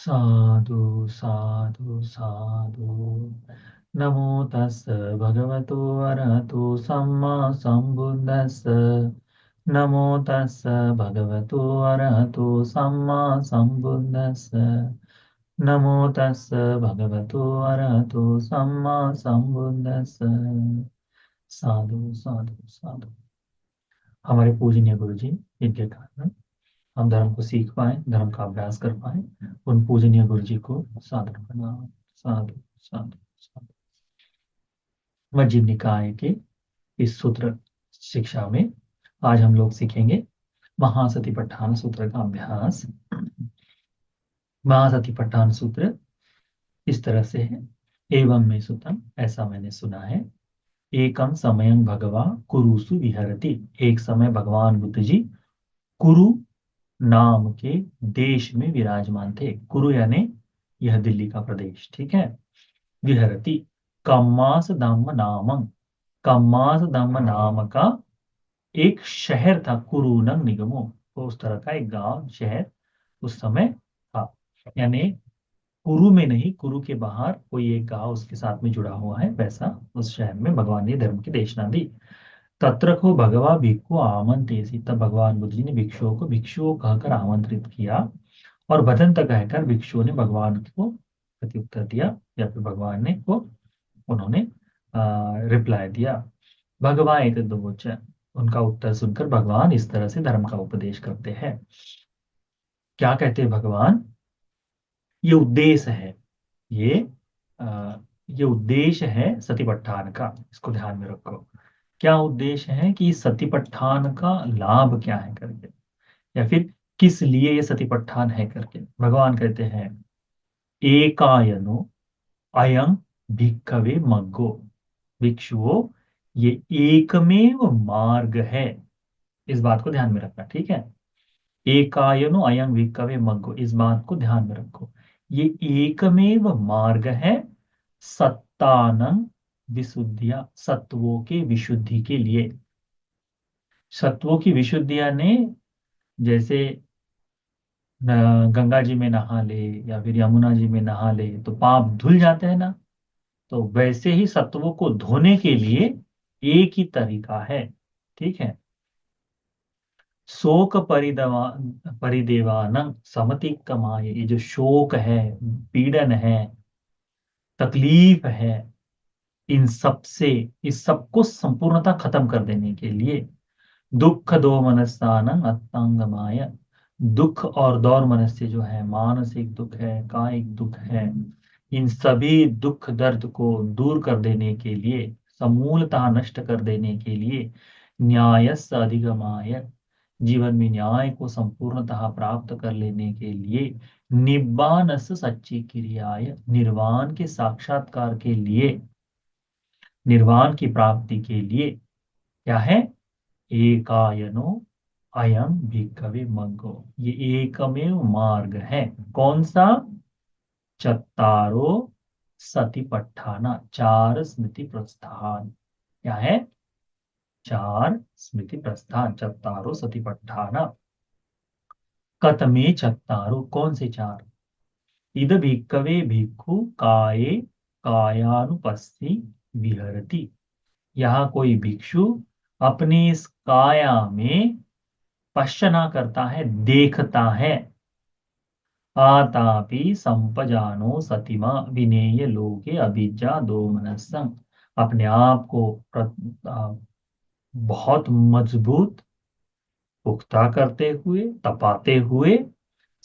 साधु साधु साधु। नमो तस् भगवतो अरहतो सम्मा सम्बुद्धस्स। नमो तस् भगवतो अरहतो सम्मा सम्बुद्धस्स। नमो तस् भगवतो अरहतो सम्मा सम्बुद्धस्स। साधु साधु साधु। हमारे पूजनीय गुरु जी, इनके कारण हम धर्म को सीख पाए, धर्म का अभ्यास कर पाए, उन पूजनीय गुरु जी को सादर प्रणाम। साधु साधु साधु। मज्जिम निकाय के इस सूत्र शिक्षा में आज हम लोग सीखेंगे महासतिपट्ठान सूत्र का अभ्यास। महासतिपट्ठान सूत्र इस तरह से है। एवं में सुतम, ऐसा मैंने सुना है। एकम समयं भगवा कुरुसु विहरति। एक समय भगवान बुद्ध जी कुरु नाम के देश में विराजमान थे। कुरु यानी यह दिल्ली का प्रदेश, ठीक है। विहरति कम्मास धम्म नामं। कम्मास धम्म नाम का एक शहर था, कुरुनंग निगमो। तो उस तरह का एक गांव शहर उस समय था। यानी कुरु में नहीं, कुरु के बाहर कोई एक गांव उसके साथ में जुड़ा हुआ है, वैसा उस शहर में भगवान ने धर्म की देशना दी। तत्र को भगवा भिक्षु आमंत्रित। तब भगवान बुद्ध जी ने भिक्षुओं कहकर आमंत्रित किया। और भजंत कहकर भिक्षुओं ने भगवान को प्रत्युत्तर दिया, या फिर भगवान ने को उन्होंने रिप्लाई दिया। भगवान एक दो, उनका उत्तर सुनकर भगवान इस तरह से धर्म का उपदेश करते हैं। क्या कहते हैं भगवान? ये उद्देश्य है, ये आ, ये उद्देश्य है सतिपट्ठान का, इसको ध्यान में रखो। क्या उद्देश्य है कि सतिपट्ठान का लाभ क्या है करके, या फिर किस लिए ये सतिपट्ठान है करके भगवान कहते हैं। एकायनो अयं भिक्खवे मग्गो। भिक्षुओं, ये एकमेव मार्ग है। इस बात को ध्यान में रखना, ठीक है। एकायनो अयं भिक्खवे मग्गो, इस बात को ध्यान में रखो। ये एकमेव मार्ग है सत्तानं विशुद्धिया, सत्वों के विशुद्धि के लिए। सत्वों की विशुद्धि यानी जैसे गंगा जी में नहा ले या फिर यमुना जी में नहा ले तो पाप धुल जाते हैं ना। तो वैसे ही सत्वों को धोने के लिए एक ही तरीका है, ठीक है। शोक परिदेवानं समति कमाए। ये जो शोक है, पीड़न है, तकलीफ है, इन सब से, इस सब को संपूर्णता खत्म कर देने के लिए दुख दो मनस्तानं अत्तांगमाय। दुख और दौर मनस्य जो है, मानसिक दुख है, कायिक दुख है, इन सभी दुख दर्द को दूर कर देने के लिए, समूलतः नष्ट कर देने के लिए न्यायस्य अधिगमाय, जीवन में न्याय को संपूर्णतः प्राप्त कर लेने के लिए निब्बानस्य सच्ची क्रियाय, निर्वाण के साक्षात्कार के लिए, निर्वाण की प्राप्ति के लिए क्या है? एकायनो अयं भिक्खवे मग्गो। ये एकमेव मार्ग है। कौन सा? चत्तारो सतिपट्ठाना, चार स्मृति प्रस्थान। क्या है? चार स्मृति प्रस्थान, चत्तारो सतिपट्ठाना। कतमे चत्तारो, कौन से चार? इद भिक्खवे भिक्खु काये कायानुपस्थि विहरति। यहाँ कोई भिक्षु अपनी इस काया में पश्चना करता है, देखता है। आतापि संपजानो सतिमा विनेय लोके अभिज्ञा दो मनस्सं। अपने आप को बहुत मजबूत पुख्ता करते हुए, तपाते हुए,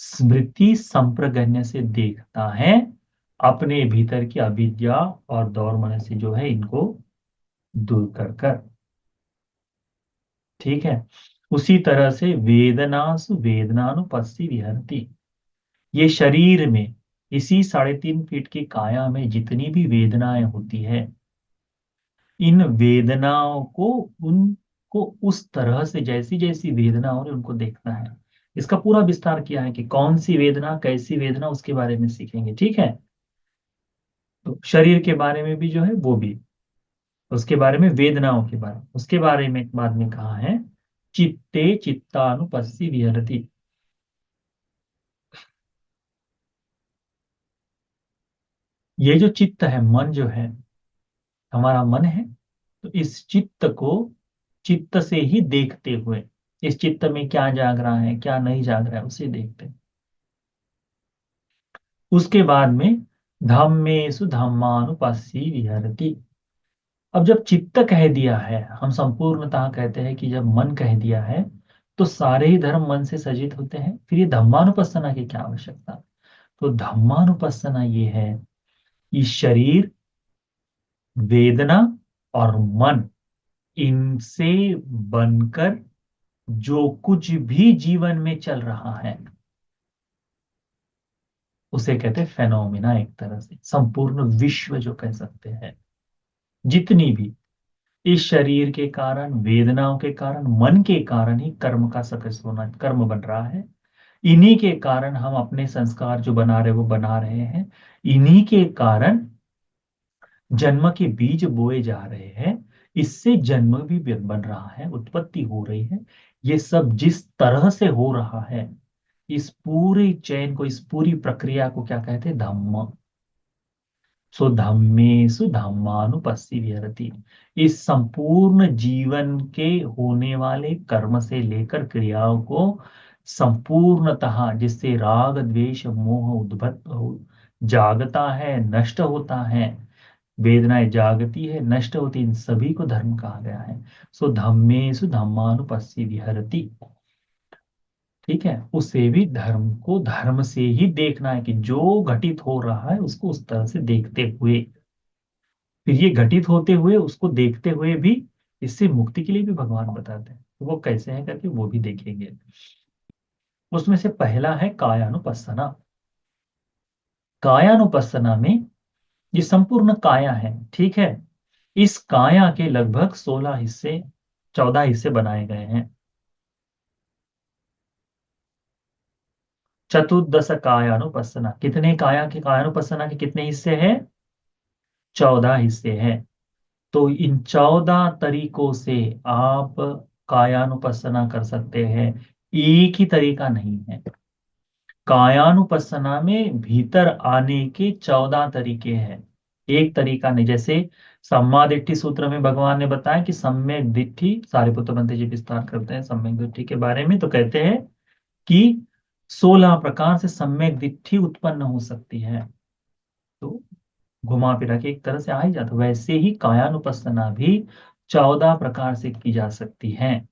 स्मृति संप्रगण्य से देखता है, अपने भीतर की अविद्या और दौर मन से जो है इनको दूर कर कर, ठीक है। उसी तरह से वेदनासु वेदनानुपस्सी विहरती। ये शरीर में, इसी 3.5 फीट की काया में जितनी भी वेदनाएं होती है, इन वेदनाओं को, उनको उस तरह से, जैसी जैसी वेदना हो रही उनको देखना है। इसका पूरा विस्तार किया है कि कौन सी वेदना, कैसी वेदना, उसके बारे में सीखेंगे, ठीक है। तो शरीर के बारे में भी जो है वो भी, उसके बारे में, वेदनाओं के बारे में, उसके बारे में बाद में कहा है चित्ते चित्तानुपस्सी विहरति। ये जो चित्त है, मन जो है, हमारा मन है, तो इस चित्त को चित्त से ही देखते हुए, इस चित्त में क्या जाग रहा है क्या नहीं जाग रहा है उसे देखते हैं। उसके बाद में धम्मेषु धम्मानुपस्सी विहरति। अब जब चित्त कह दिया है, हम संपूर्णतः कहते हैं कि जब मन कह दिया है तो सारे ही धर्म मन से सजित होते हैं, फिर ये धम्मानुपස්සना की क्या आवश्यकता। तो धम्मानुपස්සना ये है कि शरीर, वेदना और मन, इनसे बनकर जो कुछ भी जीवन में चल रहा है उसे कहते हैं फेनोमिना। एक तरह से संपूर्ण विश्व जो कह सकते हैं, जितनी भी इस शरीर के कारण, वेदनाओं के कारण, मन के कारण ही कर्म का सकस होना, कर्म बन रहा है। इन्हीं के कारण हम अपने संस्कार जो बना रहे वो बना रहे हैं। इन्हीं के कारण जन्म के बीज बोए जा रहे हैं। इससे जन्म भी बन रहा है, उत्पत्ति हो रही है। ये सब जिस तरह से हो रहा है, इस पूरी चैन को, इस पूरी प्रक्रिया को क्या कहते हैं, धम्म। सो धम्मेसु धम्मानुपस्सी विहरति। इस संपूर्ण जीवन के होने वाले कर्म से लेकर क्रियाओं को संपूर्णतः, जिससे राग द्वेष मोह उद्भत जागता है, नष्ट होता है, वेदनाएं जागती है, नष्ट होती, इन सभी को धर्म कहा गया है। सो धम्मेसु धम्मानुपस्सी विहरति। ठीक है, उसे भी धर्म को धर्म से ही देखना है कि जो घटित हो रहा है उसको उस तरह से देखते हुए, फिर ये घटित होते हुए उसको देखते हुए भी इससे मुक्ति के लिए भी भगवान बताते हैं। तो वो कैसे है करके वो भी देखेंगे। उसमें से पहला है कायानुपස්සना। कायानुपස්සना में ये संपूर्ण काया है, ठीक है। इस काया के लगभग 16 हिस्से, 14 हिस्से बनाए गए हैं। चतुर्दश कायानुपස්සना, कितने काया के, कायानुपස්සना के कितने हिस्से हैं, 14 हिस्से हैं। तो इन 14 तरीकों से आप कायानुपස්සना कर सकते हैं। एक ही तरीका नहीं है। कायानुपස්සना में भीतर आने के 14 तरीके हैं, एक तरीका नहीं। जैसे सम्मा दिट्ठि सूत्र में भगवान ने बताया कि सम्यक दिट्ठि, सारिपुत्र बंते जी विस्तार करते हैं सम्यक दिट्ठि के बारे में, तो कहते हैं कि 16 प्रकार से सम्यक दिट्ठि उत्पन्न हो सकती है। तो घुमा फिरा के एक तरह से आ ही जाता, वैसे ही कायानुपස්සना भी 14 प्रकार से की जा सकती है।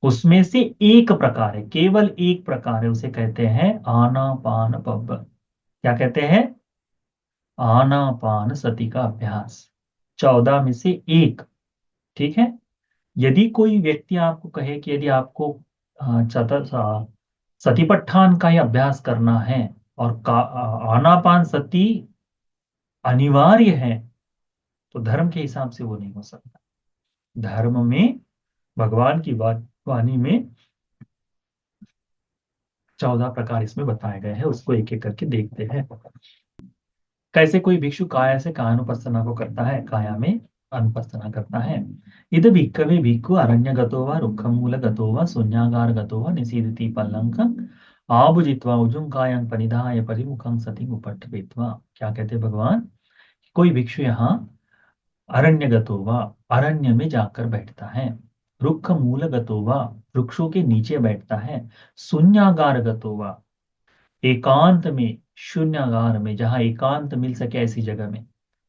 उसमें से एक प्रकार है, केवल एक प्रकार है, उसे कहते हैं आनापान पब। क्या कहते हैं, आनापान सति का अभ्यास। 14 में से एक, ठीक है। यदि कोई व्यक्ति आपको कहे कि यदि आपको चतर सतिपट्ठान का ही अभ्यास करना है और आनापान सति अनिवार्य है, तो धर्म के हिसाब से वो नहीं हो सकता। धर्म में, भगवान की वाणी में 14 प्रकार इसमें बताए गए हैं, उसको एक एक करके देखते हैं। कैसे कोई भिक्षु काया से कायानुपස්සना को करता है, काया में अनुपස්සना करता है। इद भिक्खवे भिक्खु अरण्य गतो वा रुक्खमूल गतो वा शून्यागार गतो वा निसीदति पल्लंकं आभुजित्वा उजुं कायं परिधाय परिमुखं सतिं उपट्ठित्वा। क्या कहते हैं भगवान, कोई भिक्षु यहाँ अरण्य गतो वा, अरण्य में जाकर बैठता है, रुक्ख मूल गतो वा, वृक्षों के नीचे बैठता है, शून्यागार गतो वा, एकांत में, शून्यागार में, जहां एकांत मिल सके ऐसी जगह में।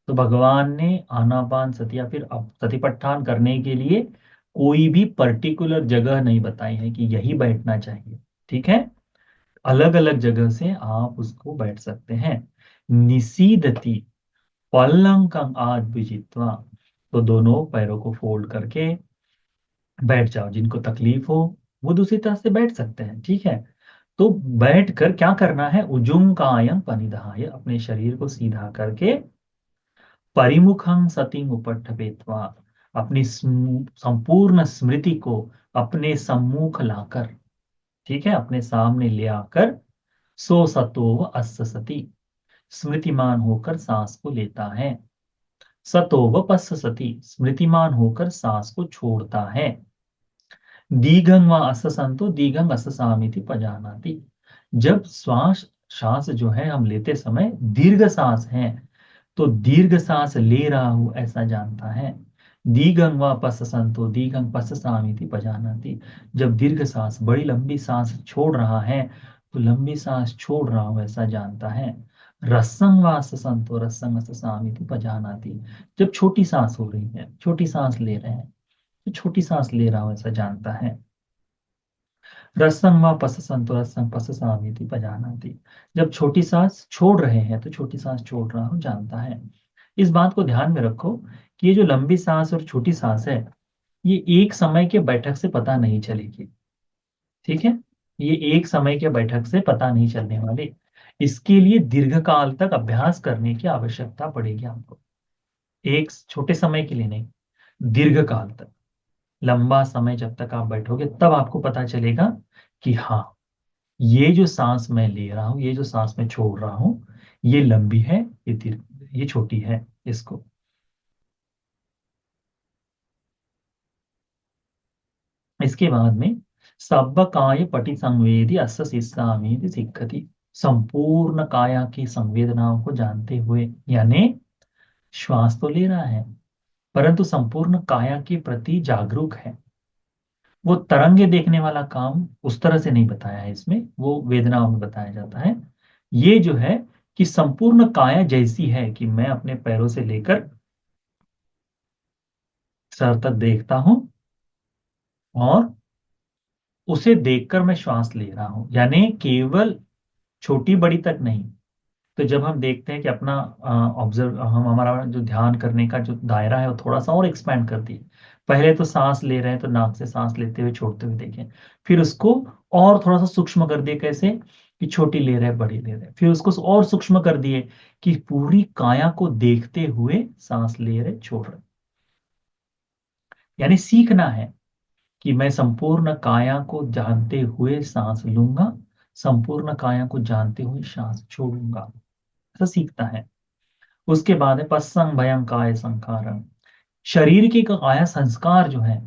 तो भगवान ने आनापान सति या फिर सतिपट्ठान करने के लिए कोई भी पर्टिकुलर जगह नहीं बताई है कि यही बैठना चाहिए, ठीक है। अलग अलग जगह से आप उसको बैठ सकते हैं। निसीदति पल्लंकं आद्विजित्वा, तो दोनों पैरों को फोल्ड करके बैठ जाओ। जिनको तकलीफ हो वो दूसरी तरफ से बैठ सकते हैं, ठीक है। तो बैठ कर क्या करना है, उजुंग कायं पनिधाय, अपने शरीर को सीधा करके, परिमुखं सतिं उपट्ठपेत्वा, अपनी संपूर्ण स्मृति को अपने सम्मुख लाकर, ठीक है, अपने सामने ले आकर, सो सतो अस्य सति, स्मृतिमान होकर सांस को लेता है, सतो व पश्य सति, स्मृतिमान होकर सांस को छोड़ता है, दीघं व अससंतो दीघं अससामिति पजानाति। जब श्वास, सांस जो है हम लेते समय दीर्घ सांस है, तो दीर्घ सांस ले रहा हूं ऐसा जानता है। दीघं व पश्यन्तो दीघं पश्यामीति पजानाति। जब दीर्घ सांस, बड़ी लंबी सांस छोड़ रहा है तो लंबी सांस छोड़ रहा हूं ऐसा जानता है। रसंग व ससंतो रसंग ससामीति पजानाति। जब छोटी सांस हो रही है, छोटी सांस ले रहे हैं तो छोटी सांस ले रहा हूं ऐसा जानता है। रसंग व पश्यन्तो रसंग पश्यामीति पजानाति। जब छोटी सांस छोड़ रहे हैं तो छोटी सांस छोड़ रहा हूं जानता है। इस बात को ध्यान में रखो कि ये जो लंबी सांस और छोटी सांस है, ये एक समय के बैठक से पता नहीं चलेगी। ठीक है, ये एक समय के बैठक से पता नहीं चलने वाली। इसके लिए दीर्घकाल तक अभ्यास करने की आवश्यकता पड़ेगी आपको। एक छोटे समय के लिए नहीं, दीर्घकाल तक, लंबा समय जब तक आप बैठोगे तब आपको पता चलेगा कि हाँ, ये जो सांस मैं ले रहा हूं, ये जो सांस मैं छोड़ रहा हूं, ये लंबी है, ये दीर्घ, ये छोटी है। इसको इसके बाद में सब काय पटि संवेदी अस्य शिष्यामीति सिक्खति। संपूर्ण काया की संवेदनाओं को जानते हुए, यानी श्वास तो ले रहा है परंतु संपूर्ण काया के प्रति जागरूक है। वो तरंगे देखने वाला काम उस तरह से नहीं बताया है इसमें, वो वेदनाओं में बताया जाता है। ये जो है कि संपूर्ण काया जैसी है कि मैं अपने पैरों से लेकर सर तक देखता हूं और उसे देखकर मैं श्वास ले रहा हूं, यानी केवल छोटी बड़ी तक नहीं। तो जब हम देखते हैं कि अपना ऑब्जर्व, हम हमारा जो ध्यान करने का जो दायरा है वो थोड़ा सा और एक्सपैंड कर दिए। पहले तो सांस ले रहे हैं तो नाक से सांस लेते हुए छोड़ते हुए देखें, फिर उसको और थोड़ा सा सूक्ष्म कर दिए। कैसे कि छोटी ले रहे हैं बड़ी ले रहे हैं, फिर उसको और सूक्ष्म कर दिए कि पूरी काया को देखते हुए सांस ले रहे छोड़ रहे। यानी सीखना है कि मैं संपूर्ण काया को जानते हुए सांस लूंगा, संपूर्ण काया को जानते हुए सांस छोड़ूंगा, ऐसा सीखता है। उसके बाद है पसंग भयं काय संखारम। शरीर के काया संस्कार जो है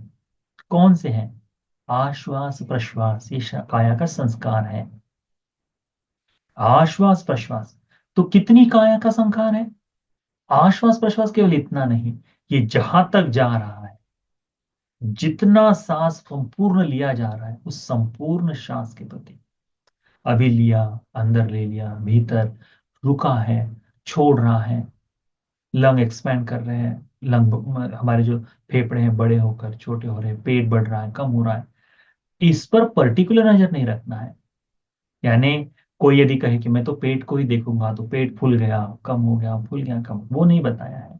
कौन से हैं? आश्वास प्रश्वास, ये काया का संस्कार है। आश्वास प्रश्वास, तो कितनी काया का संस्कार है? आश्वास प्रश्वास केवल इतना नहीं, ये जहां तक जा रहा है, जितना सांस संपूर्ण लिया जा रहा है उस संपूर्ण श्वास के प्रति, अभी लिया, अंदर ले लिया, भीतर रुका है, छोड़ रहा है, लंग एक्सपैंड कर रहे हैं, लंग हमारे जो फेफड़े हैं बड़े होकर छोटे हो रहे हैं, पेट बढ़ रहा है, कम हो रहा है, इस पर पर्टिकुलर नजर नहीं रखना है। यानी कोई यदि कहे कि मैं तो पेट को ही देखूंगा तो पेट फूल गया, कम हो गया, फूल गया, कम, वो नहीं बताया है।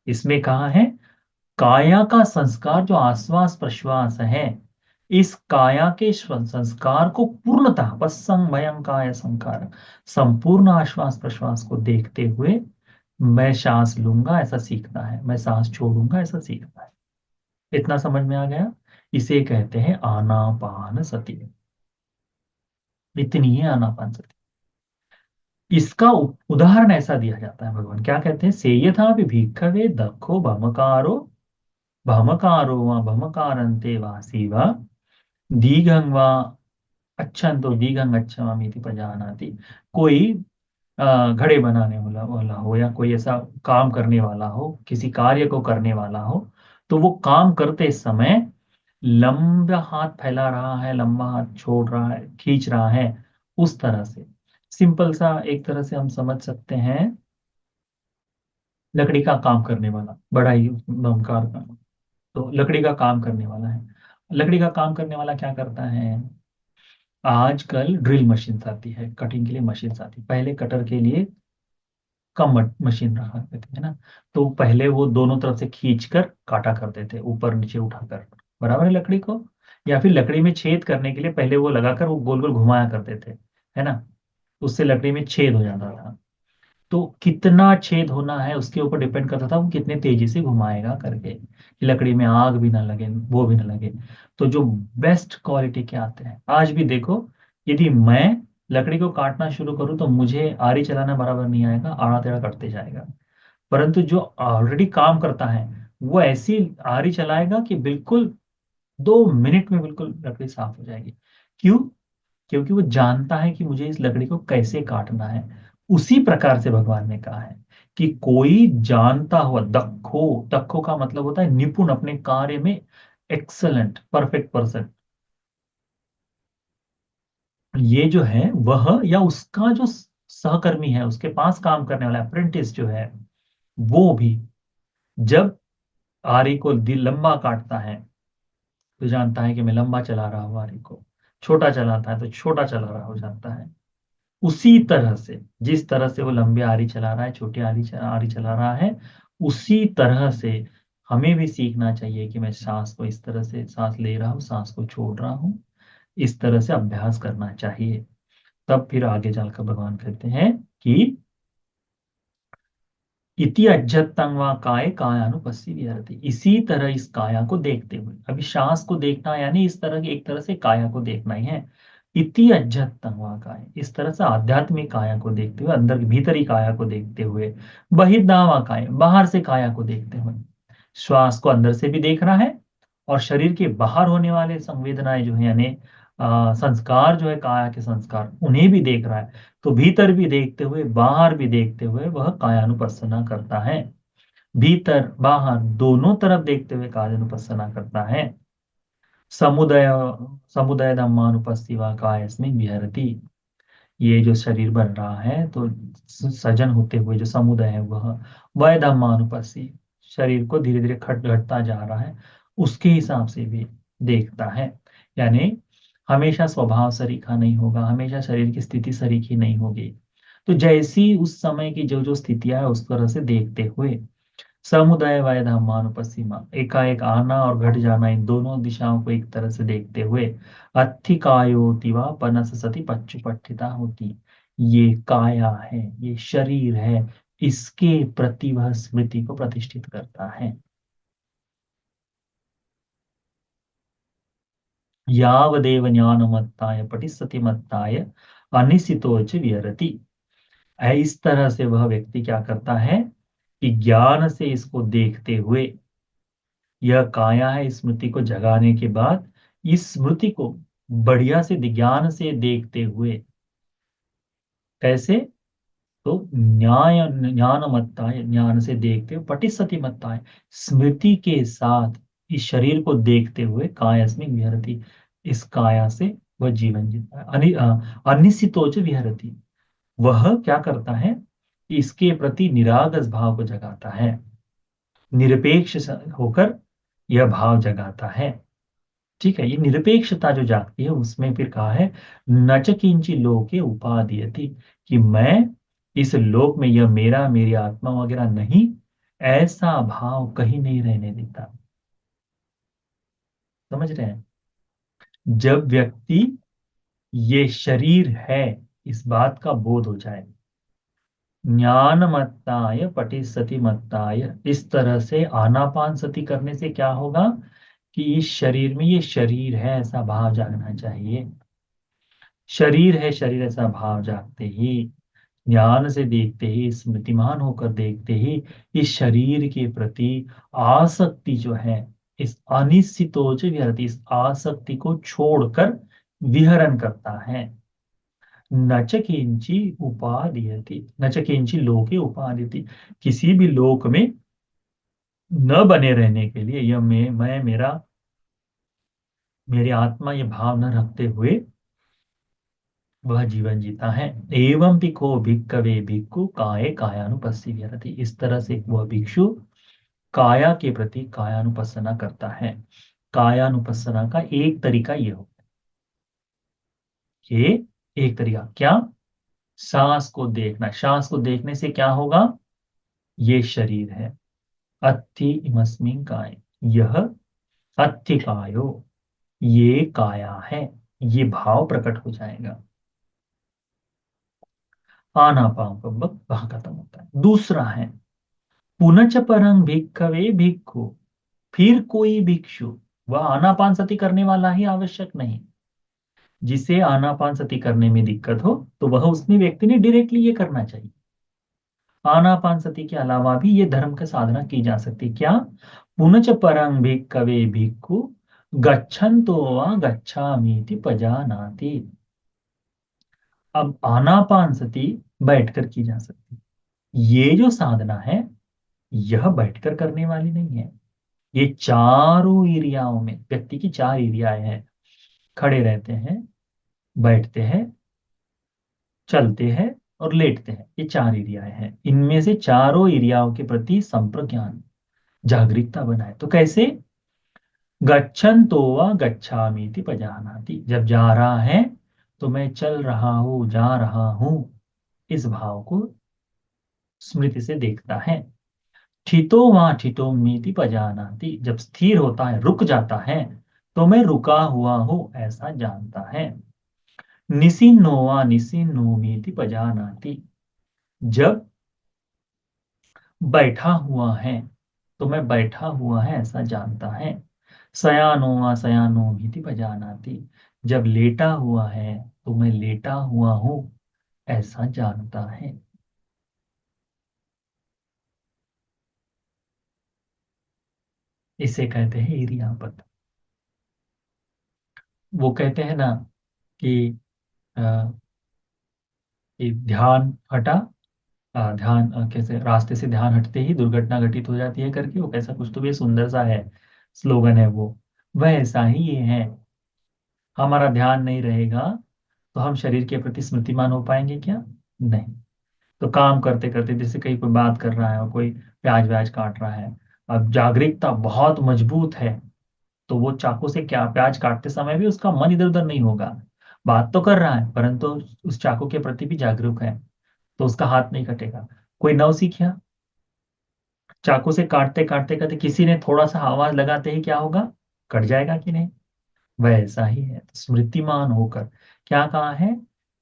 इसमें कहा है काया का संस्कार जो आश्वास प्रश्वास है, इस काया के संस्कार को पूर्णतः बस संभयं काया संकार, संपूर्ण आश्वास प्रश्वास को देखते हुए मैं सांस लूंगा ऐसा सीखना है, मैं सांस छोड़ूंगा ऐसा सीखना है। इतना समझ में आ गया? इसे कहते हैं आनापान सती। इतनी है आनापान सती। इसका उदाहरण ऐसा दिया जाता है, भगवान क्या कहते हैं, सेयथा भिक्खवे दखो भमकारो भमकारो व भमकारन्ते वासी व दीघं व अच्छन्तो दीघं गच्छामीति पजानाति। कोई घड़े बनाने वाला वाला हो या कोई ऐसा काम करने वाला हो, किसी कार्य को करने वाला हो, तो वो काम करते समय लंबा हाथ फैला रहा है, लंबा हाथ छोड़ रहा है, खींच रहा है, उस तरह से। सिंपल सा एक तरह से हम समझ सकते हैं, लकड़ी का काम करने वाला बड़ा ही भयंकर का, तो लकड़ी का काम करने वाला है। लकड़ी का काम करने वाला क्या करता है? आजकल ड्रिल मशीन आती है, कटिंग के लिए मशीन आती है, पहले कटर के लिए कम मशीन रहा करते थे, है ना। तो पहले वो दोनों तरफ से खींच कर काटा करते थे, ऊपर नीचे उठाकर, बराबर है लकड़ी को। या फिर लकड़ी में छेद करने के लिए पहले वो लगाकर वो गोल गोल घुमाया करते थे, है ना। उससे लकड़ी में छेद हो जाता था। तो कितना छेद होना है उसके ऊपर डिपेंड करता था वो कितने तेजी से घुमाएगा करके, कि लकड़ी में आग भी ना लगे, वो भी ना लगे। तो जो बेस्ट क्वालिटी के आते हैं आज भी देखो, यदि मैं लकड़ी को काटना शुरू करूं तो मुझे आरी चलाना बराबर नहीं आएगा, आड़ा टेढ़ा कटते जाएगा। परंतु जो ऑलरेडी काम करता है वो ऐसी आरी चलाएगा कि बिल्कुल 2 मिनट में बिल्कुल लकड़ी साफ हो जाएगी। क्यों? क्योंकि वो जानता है कि मुझे इस लकड़ी को कैसे काटना है। उसी प्रकार से भगवान ने कहा है कि कोई जानता हुआ, दक्षो, दक्षो का मतलब होता है निपुण, अपने कार्य में एक्सलेंट, परफेक्ट पर्सन, ये जो है वह या उसका जो सहकर्मी है, उसके पास काम करने वाला अप्रेंटिस जो है, वो भी जब आरी को दिल लंबा काटता है तो जानता है कि मैं लंबा चला रहा हूँ आरी को, छोटा चलाता है तो छोटा चला रहा हो जाता है। उसी तरह से, जिस तरह से वो लंबी आरी चला रहा है, छोटी आरी चला रहा है, उसी तरह से हमें भी सीखना चाहिए कि मैं सांस को इस तरह से सांस ले रहा हूँ, सांस को छोड़ रहा हूँ, इस तरह से अभ्यास करना चाहिए। तब फिर आगे चलकर भगवान कहते हैं कि इति अज्जत्तं वा काय कायानुपस्सी विहरति, इसी तरह इस काया को देखते हुए, अभी श्वास को देखना यानी इस तरह की, एक तरह से काया को देखना ही है। इति अज्जत्तं वा काय, इस तरह से आध्यात्मिक काया को देखते हुए, अंदर की भीतरी काया को देखते हुए, बहिर्दा वा काय, बाहर से काया को देखते हुए, श्वास को अंदर से भी देखना है और शरीर के बाहर होने वाले संवेदनाएं जो है, यानी संस्कार जो है, काया के संस्कार, उन्हें भी देख रहा है। तो भीतर भी देखते हुए, बाहर भी देखते हुए वह कायानुपස්සना करता है। भीतर बाहर दोनों तरफ देखते हुए कायानुपස්සना करता है। समुदय समुदय धम्मानुपस्थिवा कायस्मिन् विहरति, ये जो शरीर बन रहा है तो सजन होते हुए जो समुदाय है वह वय धम्मानुपस्सी, शरीर को धीरे धीरे खट घटता जा रहा है, उसके हिसाब से भी देखता है। यानी हमेशा स्वभाव सरीखा नहीं होगा, हमेशा शरीर की स्थिति सरीखी नहीं होगी। तो जैसी उस समय की जो जो स्थितियां है उस तरह से देखते हुए, समुदाय वय धम्मानुपस्थिमा, एकाएक आना और घट जाना, इन दोनों दिशाओं को एक तरह से देखते हुए, अत्थिकायोतिवा पनस सति पच्चुपट्ठिता होती, ये काया है, ये शरीर है, इसके प्रति वह स्मृति को प्रतिष्ठित करता है। यावदेव ज्ञानमत्ताय पटिस्सति मत्ताय अनिसितोच विहरति, इस तरह से वह व्यक्ति क्या करता है कि ज्ञान से इसको देखते हुए, यह काया है, स्मृति को जगाने के बाद इस स्मृति को बढ़िया से ज्ञान से देखते हुए, कैसे, तो न्याय ज्ञान मत्ता है, ज्ञान से देखते हुए, पटिसति मत्ता है, स्मृति के साथ इस शरीर को देखते हुए, कायस्मिन् विहरति, इस काया से वह जीवन जीता है। अनिश्चितोच विहरति, वह क्या करता है, इसके प्रति निरागस भाव को जगाता है, निरपेक्ष होकर यह भाव जगाता है। ठीक है, ये निरपेक्षता जो जागती है उसमें फिर कहा है नच किंची लोके उपादीयति, कि मैं इस लोक में, यह मेरा, मेरी आत्मा वगैरह नहीं, ऐसा भाव कहीं नहीं रहने देता। समझ रहे हैं? जब व्यक्ति ये शरीर है इस बात का बोध हो जाए, ज्ञान मत्ताय पटिसति मत्ताय, इस तरह से आनापान सति करने से क्या होगा कि इस शरीर में, ये शरीर है ऐसा भाव जागना चाहिए। शरीर है, शरीर ऐसा भाव जागते ही, ज्ञान से देखते ही, स्मृतिमान होकर देखते ही, इस शरीर के प्रति आसक्ति जो है, इस अनिश्चितोच विहरति, इस आसक्ति को छोड़कर विहरण करता है। नच किंची उपादीयति, नच किंची लोके उपादीयति, किसी भी लोक में न बने रहने के लिए, यह मैं मेरा, मेरी आत्मा, ये भाव न रखते हुए वह जीवन जीता है। एवं पिको भिक्कवे भिक्खु काये कायानुपस्सी विहरति, इस तरह से वह भिक्षु काया के प्रति कायानुपස්සना करता है। कायानुपස්සना का एक तरीका ये हो, ये एक तरीका क्या, सांस को देखना, सांस को देखने से क्या होगा, ये शरीर है, अत्थि इमस्मिन् काय, यह अत्थि कायो, ये काया है, ये भाव प्रकट हो जाएगा। आनापान को वह खत्म होता है। दूसरा है पुनच परं भिक्खवे भिक्खु, फिर कोई भिक्षु, वह आनापान सति करने वाला ही आवश्यक नहीं, जिसे आनापान सति करने में दिक्कत हो तो वह उसने व्यक्ति ने डायरेक्टली ये करना चाहिए। आनापान सति के अलावा भी ये धर्म का साधना की जा सकती, क्या, पुनच परं भिक्खवे भिक्खु गच्छन्तो वा गच्छामीति पजानाति। अब आनापान सति बैठकर की जा सकती, ये जो साधना है यह बैठकर करने वाली नहीं है। ये चारों एरियाओं में, व्यक्ति की चार एरियाएं हैं, खड़े रहते हैं, बैठते हैं, चलते हैं और लेटते हैं, ये चार एरियाएं हैं। इनमें से चारों एरियाओं के प्रति संप्रज्ञान, जागरूकता बनाए। तो कैसे? गच्छन तो वा गच्छामीति पजानाति, जब जा रहा है तो मैं चल रहा हूं, जा रहा हूं, इस भाव को स्मृति से देखता है। ठितो वहां ठितो मीति पजानाति, जब स्थिर होता है, रुक जाता है, तो मैं रुका हुआ हूं ऐसा जानता है। निसिन्नो वा निसिन्नो मीति पजानाति, जब बैठा हुआ है तो मैं बैठा हुआ है ऐसा जानता है। सयानो वा सयानो मीति पजानाति, जब लेटा हुआ है तो मैं लेटा हुआ हूं ऐसा जानता है। इसे कहते हैं इरियापत। वो कहते हैं ना कि अ, कि ध्यान हटा, ध्यान कैसे रास्ते से ध्यान हटते ही दुर्घटना घटित हो जाती है करके, वो कैसा कुछ तो भी सुंदर सा है, स्लोगन है वो। वह ऐसा ही ये है। हमारा ध्यान नहीं रहेगा तो हम शरीर के प्रति स्मृतिमान हो पाएंगे क्या? नहीं। तो काम करते करते, जैसे कहीं कोई बात कर रहा है और कोई प्याज व्याज काट रहा है, अब जागरूकता बहुत मजबूत है, तो वो चाकू से क्या प्याज काटते समय भी उसका मन इधर उधर नहीं होगा। बात तो कर रहा है परंतु उस चाकू के प्रति भी जागरूक है, तो उसका हाथ नहीं कटेगा। कोई नव सीखिया, चाकू से काटते काटते काटते किसी ने थोड़ा सा आवाज लगाते ही क्या होगा? कट जाएगा कि नहीं? वैसा ही है। तो स्मृतिमान होकर क्या कहा है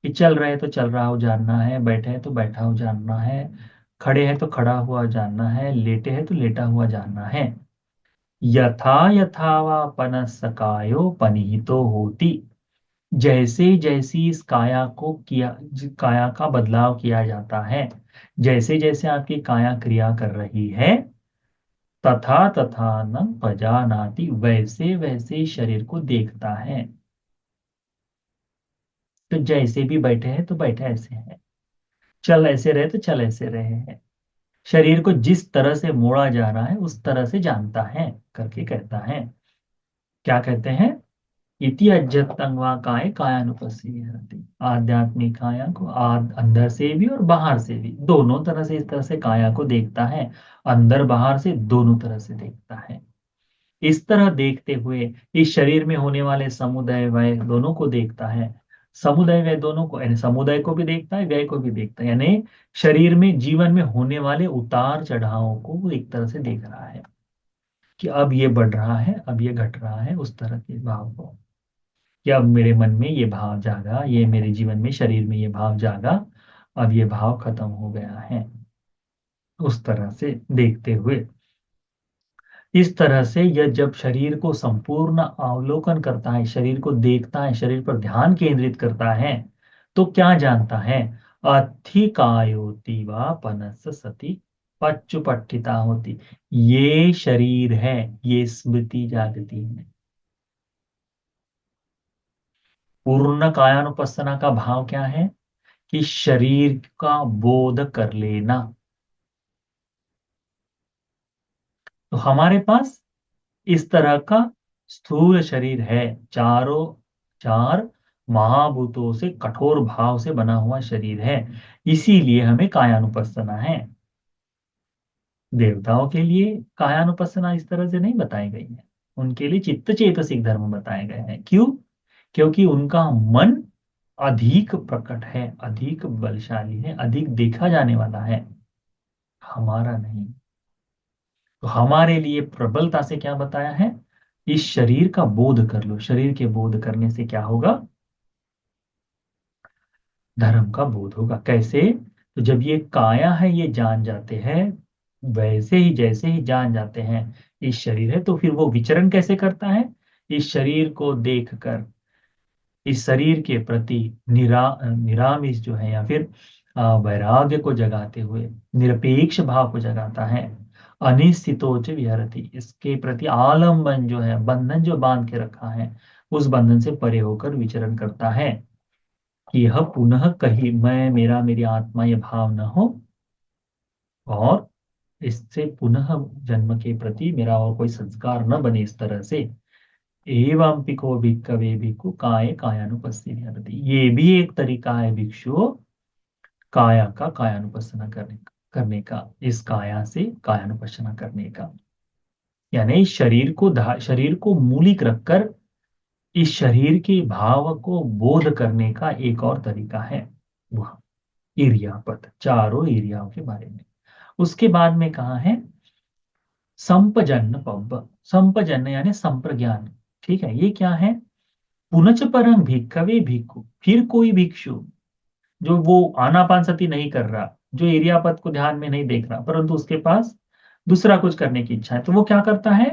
कि चल रहे तो चल रहा हो जानना है, बैठे हैं तो बैठा हो जानना है, खड़े हैं तो खड़ा हुआ जानना है, लेटे हैं तो लेटा हुआ जानना है। यथा यथावापनस्सकायो पनिहितो होती, जैसे जैसी इस काया को किया, काया का बदलाव किया जाता है, जैसे जैसे आपकी काया क्रिया कर रही है, तथा तथा न पजानाति, वैसे वैसे शरीर को देखता है। तो जैसे भी बैठे हैं तो बैठे ऐसे हैं, चल ऐसे रहे तो चल ऐसे रहे हैं, शरीर को जिस तरह से मोड़ा जा रहा है उस तरह से जानता है करके कहता है। क्या कहते हैं? इति अज्जतंगवा काय कायानुपस्थिति, आध्यात्मिक काया को अंदर से भी और बाहर से भी, दोनों तरह से इस तरह से काया को देखता है। अंदर बाहर से दोनों तरह से देखता है। इस तरह देखते हुए इस शरीर में होने वाले समुदाय व्यय दोनों को देखता है। समुदाय व्यय दोनों को, यानी समुदाय को भी देखता है, व्यय को भी देखता है, यानी शरीर में जीवन में होने वाले उतार चढ़ावों को वो एक तरह से देख रहा है कि अब ये बढ़ रहा है, अब ये घट रहा है, उस तरह के भाव को, कि अब मेरे मन में ये भाव जागा, ये मेरे जीवन में शरीर में ये भाव जागा, अब ये भाव खत्म हो गया है, उस तरह से देखते हुए। इस तरह से यह जब शरीर को संपूर्ण अवलोकन करता है, शरीर को देखता है, शरीर पर ध्यान केंद्रित करता है, तो क्या जानता है? अधिकायोति वा पनस सति पच्चुपट्ठिता होती, ये शरीर है, ये स्मृति जागती है। पूर्ण कायानुपස්සना का भाव क्या है? कि शरीर का बोध कर लेना। तो हमारे पास इस तरह का स्थूल शरीर है, चारों चार महाभूतों से कठोर भाव से बना हुआ शरीर है, इसीलिए हमें कायानुपස්සना है। देवताओं के लिए कायानुपස්සना इस तरह से नहीं बताई गई है, उनके लिए चित्त चेतसिक धर्म बताए गए हैं। क्यों? क्योंकि उनका मन अधिक प्रकट है, अधिक बलशाली है, अधिक देखा जाने वाला है, हमारा नहीं। तो हमारे लिए प्रबलता से क्या बताया है? इस शरीर का बोध कर लो, शरीर के बोध करने से क्या होगा? धर्म का बोध होगा। कैसे? तो जब ये काया है ये जान जाते हैं, वैसे ही जैसे ही जान जाते हैं इस शरीर है, तो फिर वो विचरण कैसे करता है? इस शरीर को देखकर इस शरीर के प्रति निरामिष जो है, या फिर वैराग्य को जगाते हुए निरपेक्ष भाव को जगाता है। अनिश्चितोच विहरति, इसके प्रति आलम्बन जो है, बंधन जो बांध के रखा है, उस बंधन से परे होकर विचरण करता है कि यह पुनः कहीं मैं मेरा मेरी आत्मा ये भाव न हो, और इससे पुनः जन्म के प्रति मेरा और कोई संस्कार न बने, इस तरह से। एवं पिको भिक्खवे भिक्खु काय कायानुपस्थिति, ये भी एक तरीका है भिक्षु काया का कायानुपස්සना करने का, इस काया से कायानुपස්සना करने का, यानी शरीर को मूलिक रखकर इस शरीर के भाव को बोध करने का एक और तरीका है, वह इरियापत, चारों इरियाओं के बारे में। उसके बाद में कहा है संपजन्न पब्ब, संपजन्न यानी संप्रज्ञान। ठीक है, ये क्या है? पुनच परम भिक्खवे भिक्खु, फिर कोई भिक्षु जो वो आनापानसति नहीं कर रहा, जो इरियापत को ध्यान में नहीं देख रहा, परंतु उसके पास दूसरा कुछ करने की इच्छा है, तो वो क्या करता है?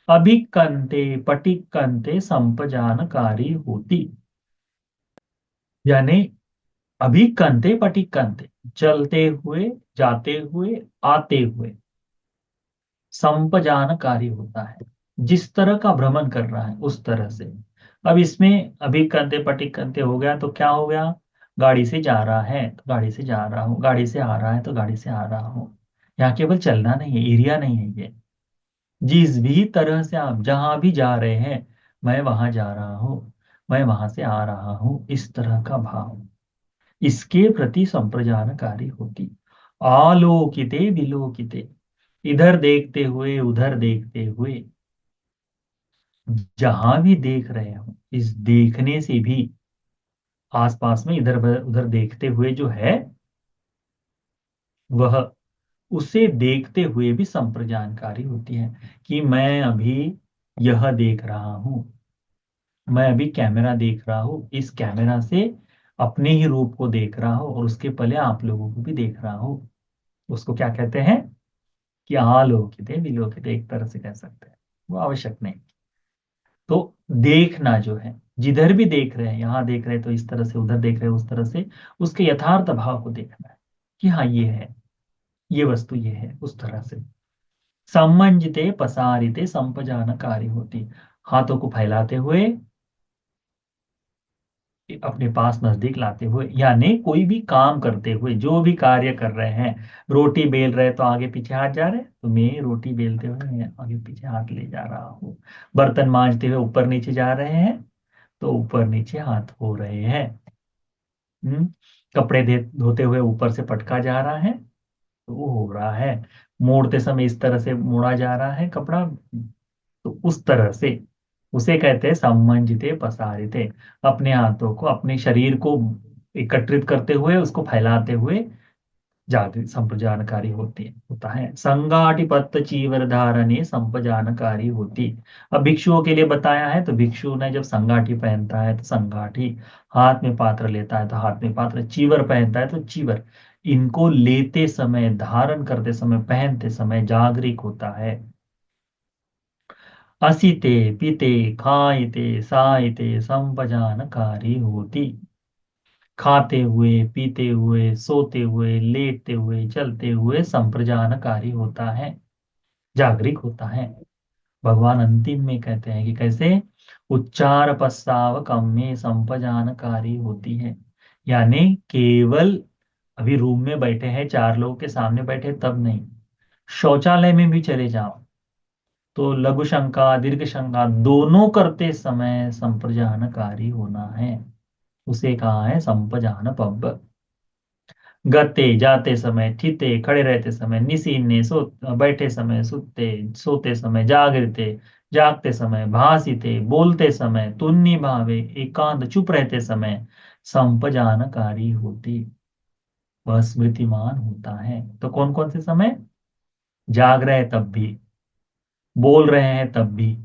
अभिकंते पटिकंते संपजानकारी होती, यानी अभिकंते पटिकंते, चलते हुए, जाते हुए, आते हुए संपजानकारी होता है, जिस तरह का भ्रमण कर रहा है उस तरह से। अब इसमें अभी कंधे पटिक कंधे हो गया तो क्या हो गया? गाड़ी से जा रहा है तो गाड़ी से जा रहा हूँ, गाड़ी से आ रहा है तो गाड़ी से आ रहा हूँ। यहाँ केवल चलना नहीं है, एरिया नहीं है ये। जिस भी तरह से आप जहां भी जा रहे हैं, मैं वहां जा रहा हूँ, मैं वहां से आ रहा हूँ, इस तरह का भाव, इसके प्रति संप्रजानकारी होती। आलोकिते विलोकिते, इधर देखते हुए उधर देखते हुए, जहां भी देख रहे हो, इस देखने से भी आसपास में इधर उधर देखते हुए जो है वह, उसे देखते हुए भी संप्रजानकारी होती है, कि मैं अभी यह देख रहा हूं, मैं अभी कैमरा देख रहा हूँ, इस कैमरा से अपने ही रूप को देख रहा हूँ और उसके पहले आप लोगों को भी देख रहा हूँ। उसको क्या कहते हैं? कि आलोकित है विलोकित, एक तरह से कह सकते हैं, वो आवश्यक नहीं। तो देखना जो है, जिधर भी देख रहे हैं, यहाँ देख रहे हैं तो इस तरह से, उधर देख रहे हैं उस तरह से, उसके यथार्थ भाव को देखना है कि हाँ ये है, ये वस्तु ये है, उस तरह से। सम्मंजिते पसारिते संपजानकारी होती, हाथों को फैलाते हुए, अपने पास नजदीक लाते हुए, यानी कोई भी काम करते हुए, जो भी कार्य कर रहे हैं, रोटी बेल रहे तो आगे पीछे हाथ जा रहे हैं, तो मैं रोटी बेलते हुए आगे पीछे हाथ ले जा रहा हूँ। बर्तन मांजते हुए ऊपर नीचे जा रहे हैं, तो ऊपर नीचे हाथ हो रहे हैं। हम्म कपड़े धोते हुए ऊपर से पटका जा रहा है, तो वो हो रहा है। मोड़ते समय इस तरह से मोड़ा जा रहा है कपड़ा, तो उस तरह से उसे कहते हैं सम्मंजिते पसारिते, अपने हाथों को, अपने शरीर को एकत्रित करते हुए, उसको फैलाते हुए जागृत संप्रजानकारी होता है। संगाटिपत्त चीवर धारणे संप्रजानकारी होती। अब भिक्षुओं के लिए बताया है, तो भिक्षु ने जब संगाठी पहनता है तो संगाठी, हाथ में पात्र लेता है तो हाथ में पात्र, चीवर पहनता है तो चीवर, इनको लेते समय, धारण करते समय, पहनते समय जागरिक होता है। असिते पीते खाइते साइते संपजानकारी होती, खाते हुए, पीते हुए, सोते हुए, लेटते हुए, चलते हुए संप्रजानकारी होता है, जागरिक होता है। भगवान अंतिम में कहते हैं कि कैसे? उच्चार पश्चाव कम में संप्रजानकारी होती है, यानी केवल अभी रूम में बैठे हैं, चार लोगों के सामने बैठे तब नहीं, शौचालय में भी चले जाओ तो लघु शंका दीर्घ शंका दोनों करते समय संप्रजानकारी होना है, उसे कहा है संपजान पब। गते जाते समय, ठिते खड़े रहते समय, निसीने बैठे समय, सुते सोते समय, जागते जागते समय, भासिते बोलते समय, तुन्नी भावे एकांत चुप रहते समय संपजानकारी होती, वह स्मृतिमान होता है। तो कौन कौन से समय? जाग रहे हैं तब भी, बोल रहे हैं तब भी,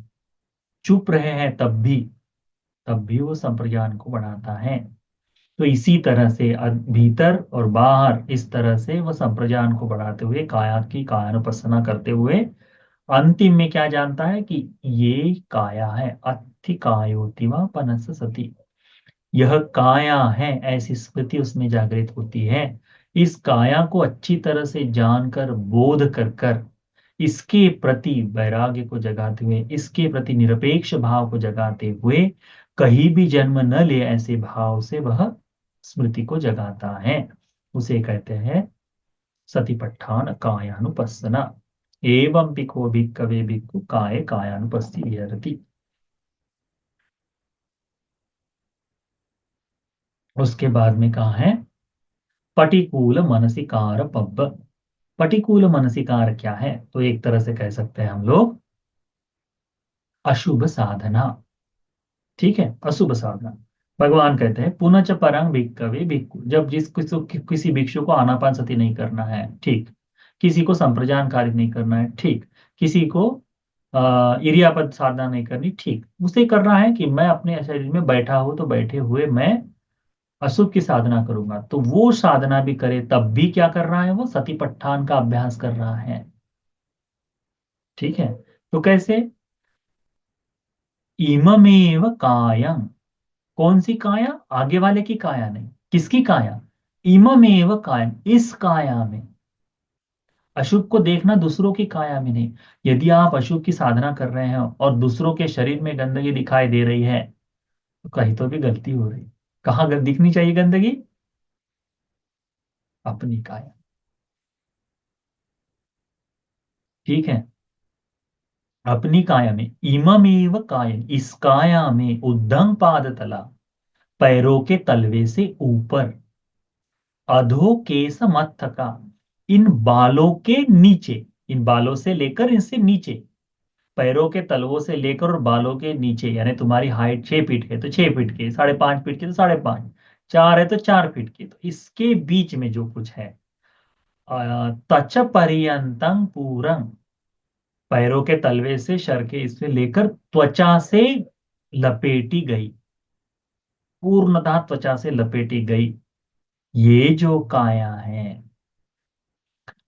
चुप रहे हैं तब भी वो संप्रज्ञान को बढ़ाता है। तो इसी तरह से भीतर और बाहर, इस तरह से वह संप्रज्ञान को बढ़ाते हुए, काया की कायानुपස්සना करते हुए, अंतिम में क्या जानता है कि ये काया है, अत्थि कायोतिवा पनस सती, यह काया है, ऐसी स्मृति उसमें जागृत होती है। इस काया को अच्छी तरह से जानकर, बोध कर कर, इसके प्रति वैराग्य को जगाते हुए, इसके प्रति निरपेक्ष भाव को जगाते हुए, कहीं भी जन्म न ले ऐसे भाव से वह स्मृति को जगाता है, उसे कहते हैं सतिपट्ठान कायानुपස්සना एवं पिको भिक्कवे भिक्खु काय कायानुपस्थिति विहरति। उसके बाद में कहा है पटिकूल मनसिकार पब्ब। पटिकूल मनसिकार क्या है? तो एक तरह से कह सकते हैं हम लोग अशुभ साधना। ठीक है, अशुभ साधना। भगवान कहते हैं पुनच परंग भिक्खवे भिक्खु, जब किसी भिक्षु को आनापानसति नहीं करना है, ठीक। किसी को संप्रजान कार्य नहीं करना है, ठीक। किसी को इरियापद साधना नहीं करनी, ठीक। उसे करना है कि मैं अपने शरीर में बैठा हूं तो बैठे हुए मैं अशुभ की साधना करूंगा, तो वो साधना भी करे तब भी क्या कर रहा है? वो सतिपट्ठान का अभ्यास कर रहा है। ठीक है। तो कैसे? इममेव कायम। कौन सी काया? आगे वाले की काया नहीं। किसकी काया? इममेव कायम, इस काया में। अशुभ को देखना दूसरों की काया में नहीं। यदि आप अशुभ की साधना कर रहे हैं और दूसरों के शरीर में गंदगी दिखाई दे रही है, तो कहीं तो भी गलती हो रही। कहाँ दिखनी चाहिए गंदगी? अपनी काया। ठीक है, अपनी काया में। इममेव कायम, इस काया में। उद्धम पाद तला, पैरों के तलवे से ऊपर। अधो केस मत्थका, इन बालों के नीचे। इन बालों से लेकर इनसे नीचे, पैरों के तलवों से लेकर और बालों के नीचे, यानी तुम्हारी हाइट 6 फीट है तो 6 फीट के, 5.5 फीट के तो 5.5, 4 है तो 4 फीट के, तो इसके बीच में जो कुछ है तच पर्यंतं पूरं, पैरों के तलवे से सर के इसमें लेकर त्वचा से लपेटी गई, पूर्णतः त्वचा से लपेटी गई। ये जो काया है,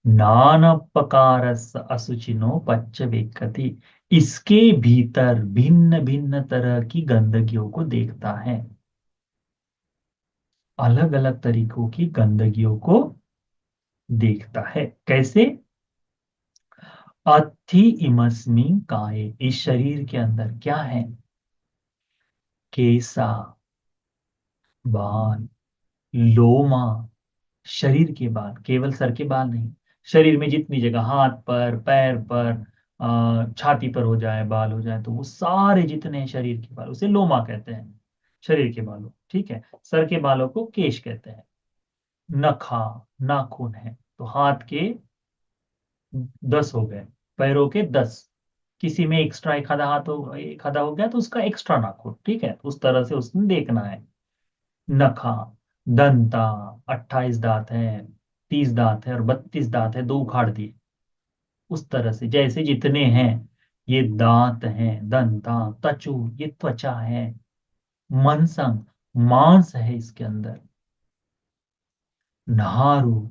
नानपकारस असुचिनो पच्च वेक्खति, इसके भीतर भिन्न भिन्न तरह की गंदगियों को देखता है। अलग अलग तरीकों की गंदगियों को देखता है। कैसे? अथि इमस्मिन काये, इस शरीर के अंदर क्या है? केसा, बाल, लोमा, शरीर के बाल, केवल सर के बाल नहीं। शरीर में जितनी जगह, हाथ पर, पैर पर, छाती पर हो जाए बाल हो जाए, तो वो सारे जितने शरीर के बाल, उसे लोमा कहते हैं, शरीर के बालों। ठीक है। सर के बालों को केश कहते हैं। नखा, नाखून है, तो हाथ के 10 हो गए, पैरों के 10। किसी में एक्स्ट्रा एक आधा हो गया तो उसका एक्स्ट्रा नाखून। ठीक है, उस तरह से उसने देखना है। नखा, दंता, 28 दांत है, 30 दांत है और 32 दांत है, दो उखाड़ दिए। उस तरह से जैसे जितने हैं, ये दांत हैं, दंता। तचु, ये त्वचा है। मनसंग, मांस है इसके अंदर। नारु,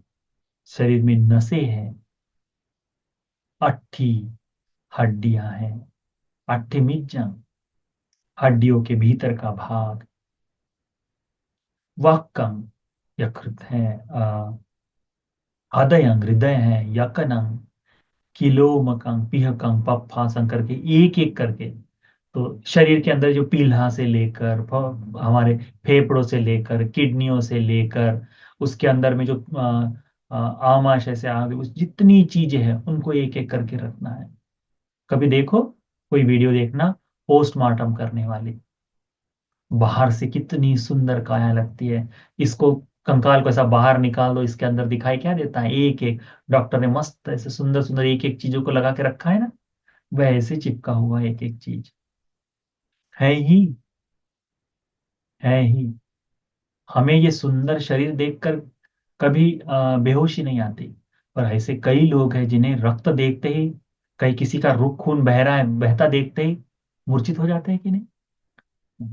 शरीर में नसें हैं। अट्ठी, हड्डियां हैं। अट्ठिमिज्जं, हड्डियों के भीतर का भाग। वक्कम, यकृत है। हृदयं, हृदय है। यकनं, किलोमकं, पिहकं, पप्फासं करके एक एक करके, तो शरीर के अंदर जो पील्हा से लेकर हमारे फेफड़ों से लेकर किडनियों से लेकर उसके अंदर में जो आमाशय से आगे उस जितनी चीजें हैं उनको एक एक करके रखना है। कभी देखो, कोई वीडियो देखना पोस्टमार्टम करने वाली, बाहर से कितनी सुंदर काया लगती है। इसको, कंकाल को ऐसा बाहर निकाल दो, इसके अंदर दिखाई क्या देता है? एक एक डॉक्टर ने मस्त ऐसे सुंदर सुंदर एक एक चीजों को लगा के रखा है ना, वैसे चिपका हुआ एक एक चीज है ही, है ही। हमें ये सुंदर शरीर देखकर कभी बेहोशी नहीं आती, पर ऐसे कई लोग हैं जिन्हें रक्त देखते ही, कहीं किसी का रुख खून बह रहा है, बहता देखते ही मूर्छित हो जाते हैं कि नहीं?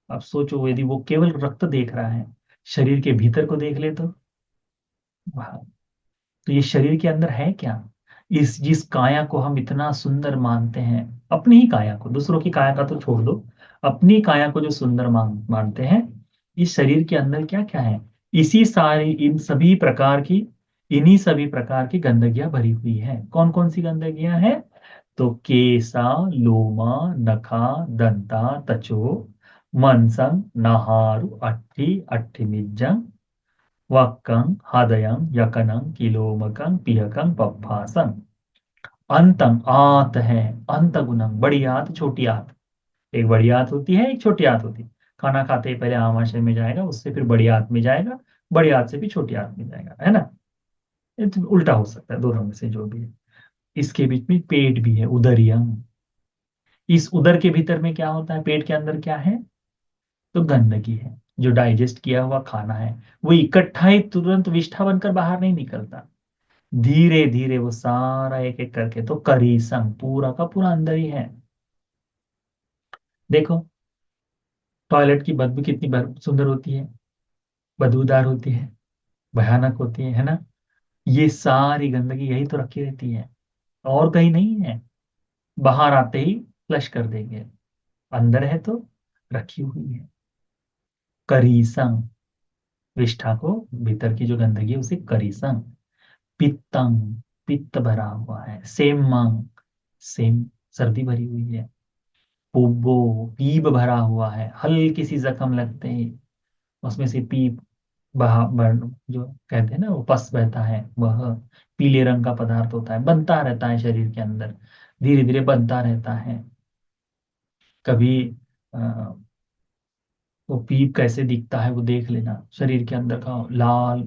अब सोचो, यदि वो केवल रक्त देख रहा है, शरीर के भीतर को देख ले तो वाह। तो ये शरीर के अंदर है क्या? इस जिस काया को हम इतना सुंदर मानते हैं, अपनी ही काया को, दूसरों की काया का तो छोड़ दो, अपनी काया को जो सुंदर मानते हैं, इस शरीर के अंदर क्या क्या है? इसी सारी इन सभी प्रकार की, इन्हीं सभी प्रकार की गंदगियां भरी हुई है। कौन कौन सी गंदगियां हैं? तो केसा, लोमा, नखा, दंता, तचो, मनसं, नाहारु, अट्ठी, अट्ठिमिज्जं, वक्कं हदयं यकनं किलोमकं पियकं पप्पासं। अंतं आत है, अंत गुणं, बड़ी आंत छोटी आंत। एक बड़ी आंत होती है, एक छोटी आंत होती है। खाना खाते ही पहले आमाशय में जाएगा, उससे फिर बड़ी आंत में जाएगा, बड़ी आंत से भी छोटी आंत में जाएगा, है ना। ये तो उल्टा हो सकता है, दोनों में से जो भी है। इसके बीच में पेट भी है, उदरियम। इस उदर के भीतर में क्या होता है, पेट के अंदर क्या है, तो गंदगी है। जो डाइजेस्ट किया हुआ खाना है वो इकट्ठा ही तुरंत विष्ठा बनकर बाहर नहीं निकलता, धीरे धीरे वो सारा एक एक करके, तो करीसम पूरा का पूरा अंदर ही है। देखो, टॉयलेट की बदबू कितनी सुंदर होती है, बदबूदार होती है, भयानक होती है ना। ये सारी गंदगी यही तो रखी रहती है, और कहीं नहीं है। बाहर आते ही फ्लश कर देंगे, अंदर है तो रखी हुई है। करीसं, विष्ठा को, भीतर की जो गंदगी है उसे करीसं। पित्तंग, पित्त भरा हुआ है। सेमंग, सेम, सर्दी भरी हुई है। पुब्बो, पीप भरा हुआ है, हल्की सी जख्म लगते ही उसमें से पीप जो कहते हैं ना, वो पस बहता है, वह पीले रंग का पदार्थ होता है, बनता रहता है शरीर के अंदर, धीरे धीरे बनता रहता है। कभी अ, वो पीप कैसे दिखता है वो देख लेना, शरीर के अंदर का लाल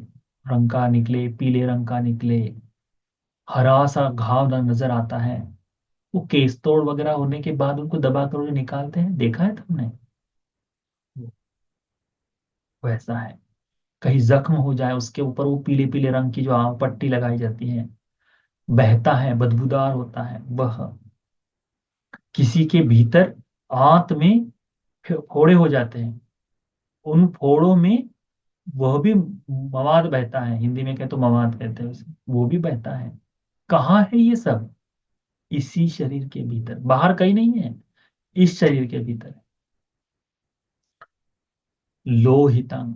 रंग का निकले, पीले रंग का निकले, हरा सा घाव नजर आता है। वो केस तोड़ वगैरह होने के बाद उनको दबा कर जो निकालते हैं, देखा है तुमने, वैसा है। कहीं जख्म हो जाए उसके ऊपर वो पीले पीले रंग की जो पट्टी लगाई जाती है, बहता है, बदबूदार होता है वह। किसी के भीतर आंत में फोड़े हो जाते हैं, उन फोड़ों में वह भी मवाद बहता है, हिंदी में कहते तो मवाद कहते हैं उसे, वो भी बहता है। कहाँ है ये सब, इसी शरीर के भीतर, बाहर कहीं नहीं है, इस शरीर के भीतर है। लोहितंग,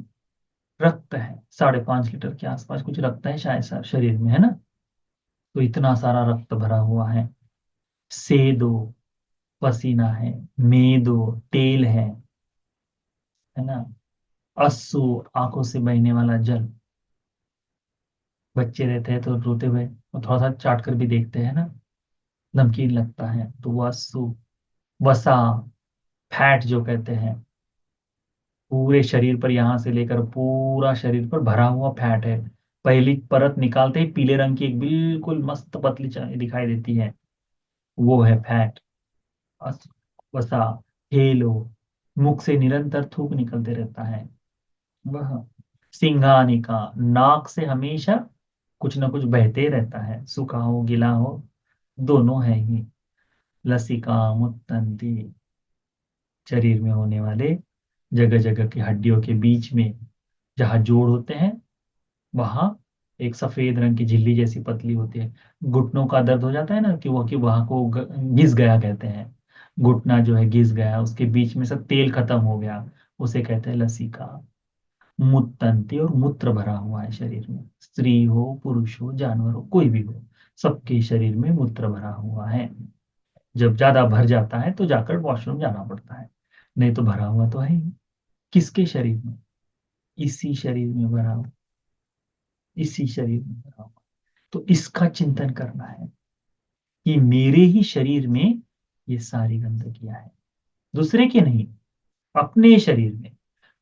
रक्त है, 5.5 लीटर के आसपास कुछ रक्त है शायद शरीर में, है ना। तो इतना सारा रक्त भरा हुआ है। सेदो, पसीना है। मेदो, तेल है ना। अस्सु, आंखों से बहने वाला जल। बच्चे रहते हैं तो रोते हुए वो थोड़ा सा चाट कर भी देखते हैं ना, नमकीन लगता है, तो वो अस्सु। वसा, फैट जो कहते हैं, पूरे शरीर पर, यहाँ से लेकर पूरा शरीर पर भरा हुआ फैट है। पहली परत निकालते ही पीले रंग की एक बिल्कुल मस्त पतली दिखाई देती है, वो है फैट। वसा, हेलो, मुख से निरंतर थूक निकलते रहता है वह। सिंघानिका, नाक से हमेशा कुछ ना कुछ बहते रहता है, सूखा हो गीला हो, दोनों है ही। लसिका मुत्तंती, शरीर में होने वाले जगह जगह की हड्डियों के बीच में जहाँ जोड़ होते हैं, वहां एक सफेद रंग की झिल्ली जैसी पतली होती है। घुटनों का दर्द हो जाता है ना, कि वहां को घिस गया कहते हैं, घुटना जो है घिस गया, उसके बीच में सब तेल खत्म हो गया, उसे कहते हैं लसिका। मूत्रंती, और मूत्र भरा हुआ है शरीर में, स्त्री हो पुरुष हो जानवर हो कोई भी हो, सबके शरीर में मूत्र भरा हुआ है। जब ज्यादा भर जाता है तो जाकर वॉशरूम जाना पड़ता है, नहीं तो भरा हुआ तो है ही। किसके शरीर में, इसी शरीर में भरा हुआ, इसी शरीर में भरा हुआ। तो इसका चिंतन करना है कि मेरे ही शरीर में ये सारी गंदगियां हैं, दूसरे के नहीं, अपने शरीर में।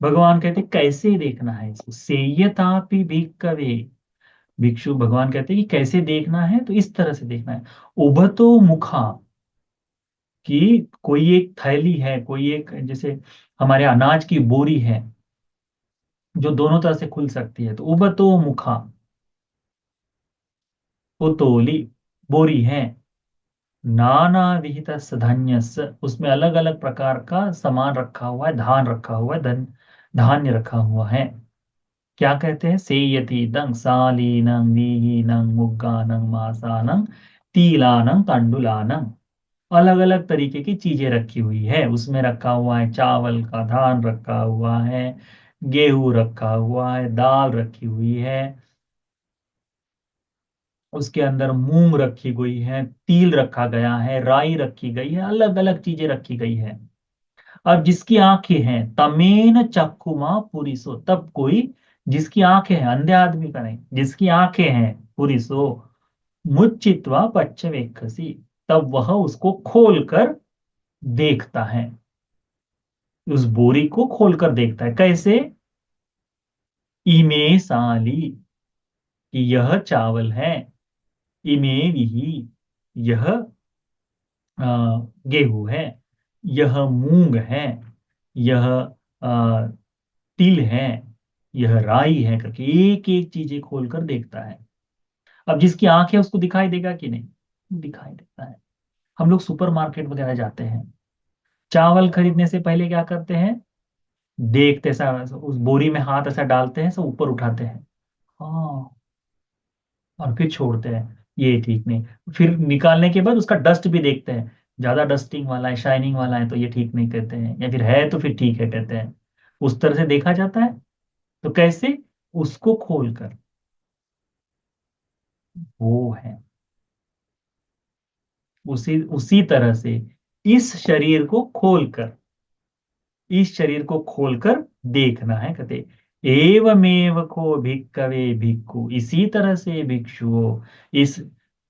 भगवान कहते कैसे देखना है इसको, सेयतापि भिक्खवे। भिक्षु, भगवान कहते हैं कि कैसे देखना है, तो इस तरह से देखना है। उभतो मुखा, कि कोई एक थैली है, कोई एक जैसे हमारे अनाज की बोरी है जो दोनों तरह से खुल सकती है, तो उभतो मुखा, उतोली, बोरी है। नाना विहित धान्यस्य, उसमें अलग अलग प्रकार का सामान रखा हुआ है, धान रखा हुआ है, धान्य रखा हुआ है। क्या कहते हैं, सेयति दंग सालीनं वीहीनं मुग्गानं मासानं तीलानं तंडुलानं। अलग अलग तरीके की चीजें रखी हुई है, उसमें रखा हुआ है चावल का, धान रखा हुआ है, गेहूं रखा हुआ है, दाल रखी हुई है, उसके अंदर मूंग रखी गई है, तिल रखा गया है, राई रखी गई है, अलग अलग चीजें रखी गई है। अब जिसकी आंखें हैं, तमेन चक्षुमा पुरिसो, तब कोई जिसकी आंखें हैं, अंधे आदमी का नहीं, जिसकी आंखें हैं पूरी सो मुच्चित्वा पच्चवेक्षसी, तब वह उसको खोलकर देखता है। उस बोरी को खोलकर देखता है, कैसे? इमे साली, कि यह चावल है, इमे विही, यह गेहूं है, यह मूंग है, यह तिल है, यह राई है, करके एक एक चीजें खोलकर देखता है। अब जिसकी आंख है उसको दिखाई देगा कि नहीं? दिखाई देता है। हम लोग सुपरमार्केट वगैरह जाते हैं, चावल खरीदने से पहले क्या करते हैं? देखते ऐसा, उस बोरी में हाथ ऐसा डालते हैं, सब ऊपर उठाते हैं, हाँ, और फिर छोड़ते हैं, ये ठीक नहीं। फिर निकालने के बाद उसका डस्ट भी देखते हैं, ज्यादा डस्टिंग वाला है, शाइनिंग वाला है, तो ये ठीक नहीं कहते हैं, या फिर है तो फिर ठीक है कहते हैं। उस तरह से देखा जाता है। तो कैसे? उसको खोलकर, वो है। उसी उसी तरह से इस शरीर को खोलकर, इस शरीर को खोलकर देखना है, कहते एवमेव को भिक्कवे भिक्खु, इसी तरह से भिक्षुओं, इस